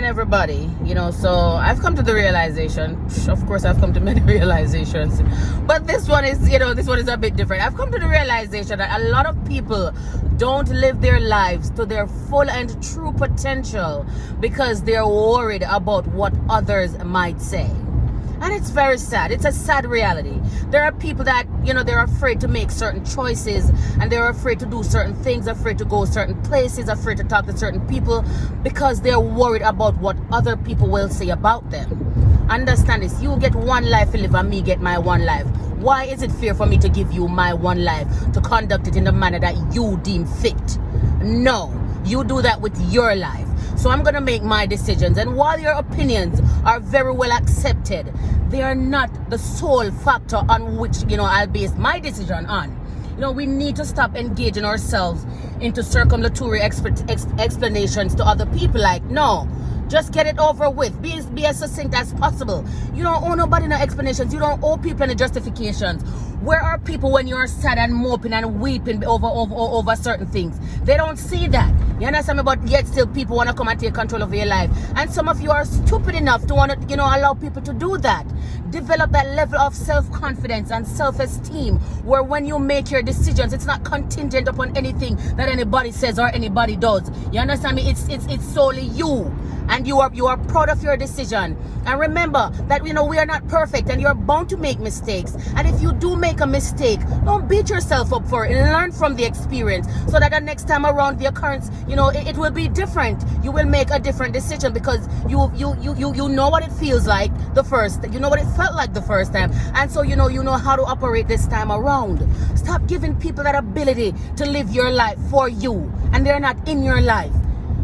everybody. So I've come to the realization, of course I've come to many realizations, but this one is a bit different. I've come to the realization that a lot of people don't live their lives to their full and true potential because they're worried about what others might say. And it's very sad. It's a sad reality. There are people that, they're afraid to make certain choices, and they're afraid to do certain things, afraid to go certain places, afraid to talk to certain people because they're worried about what other people will say about them. Understand this. You get one life to live and me get my one life. Why is it fair for me to give you my one life to conduct it in the manner that you deem fit? No. You do that with your life. So I'm going to make my decisions. And while your opinions are very well accepted, they are not the sole factor on which, I'll base my decision on. We need to stop engaging ourselves into circumlocutory explanations to other people. Like, no, just get it over with. Be as succinct as possible. You don't owe nobody no explanations. You don't owe people any justifications. Where are people when you're sad and moping and weeping over certain things? They don't see that. You understand me? But yet still people want to come and take control of your life. And some of you are stupid enough to want to, allow people to do that. Develop that level of self-confidence and self-esteem where when you make your decisions, it's not contingent upon anything that anybody says or anybody does. You understand me? It's solely you. And you are proud of your decision. And remember that, we are not perfect and you're bound to make mistakes. And if you do make a mistake, don't beat yourself up for it. Learn from the experience so that the next time around the occurrence, it will be different. You will make a different decision because you know what it feels like you know what it felt like the first time. And so, you know how to operate this time around. Stop giving people that ability to live your life for you and they're not in your life.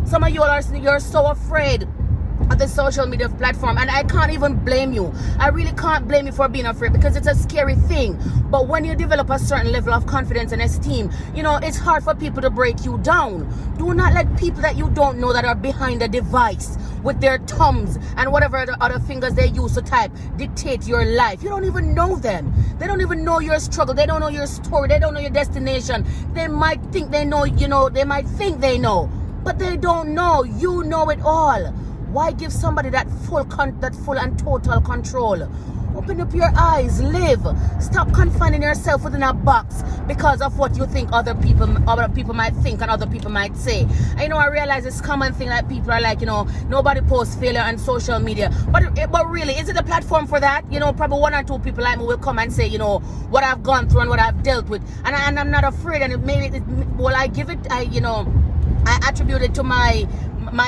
Some of you you're so afraid of the social media platform, and I can't even blame you. I really can't blame you for being afraid because it's a scary thing. But when you develop a certain level of confidence and esteem, it's hard for people to break you down. Do not let people that you don't know that are behind a device with their thumbs and whatever the other fingers they use to type dictate your life. You don't even know them. They don't even know your struggle. They don't know your story. They don't know your destination. They might think they know, they might think they know. But they don't know. You know it all. Why give somebody that full and total control? Open up your eyes. Live. Stop confining yourself within a box because of what you think other people might think and other people might say. And I realize it's common thing that people are like, nobody posts failure on social media. But really, is it a platform for that? Probably one or two people like me will come and say, what I've gone through and what I've dealt with. And I'm not afraid. And I attribute it to my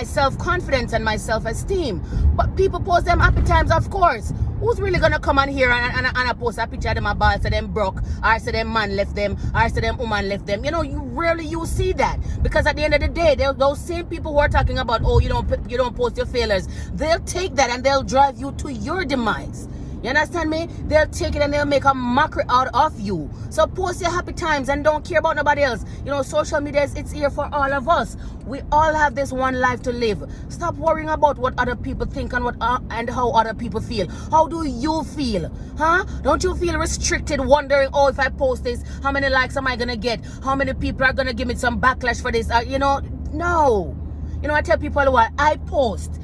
self-confidence and my self-esteem. But people post them happy times, of course. Who's really going to come on here and post a picture of them about say them broke, or say them man left them, or say them woman left them? You rarely see that. Because at the end of the day, those same people who are talking about, you don't post your failures, they'll take that and they'll drive you to your demise. You understand me? They'll take it and they'll make a mockery out of you. So post your happy times and don't care about nobody else. Social media it's here for all of us. We all have this one life to live. Stop worrying about what other people think and and how other people feel. How do you feel? Huh? Don't you feel restricted wondering, if I post this, how many likes am I going to get? How many people are going to give me some backlash for this? No. I tell people what I post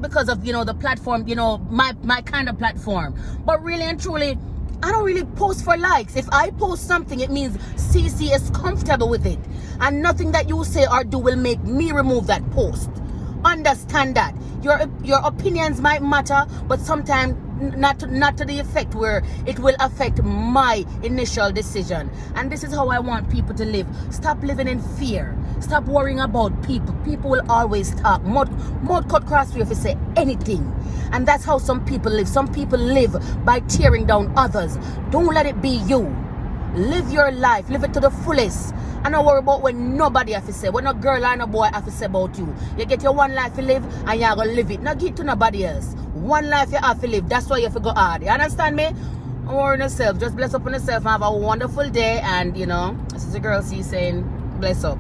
because of, the platform, my kind of platform. But really and truly, I don't really post for likes. If I post something, it means CC is comfortable with it. And nothing that you say or do will make me remove that post. Understand that. Your opinions might matter, but sometimes not to the effect where it will affect my initial decision. And this is how I want people to live. Stop living in fear. Stop worrying about people. People will always talk. Mud cut cross you if you say anything. And that's how some people live. Some people live by tearing down others. Don't let it be you. Live your life. Live it to the fullest. And don't worry about what nobody have to say. What no girl or no boy have to say about you. You get your one life to live and you're going to live it. Not give it to nobody else. One life you have to live. That's why you have to go hard. You understand me? Don't worry on yourself. Just bless up on yourself and have a wonderful day. And, this is the girl C saying, bless up.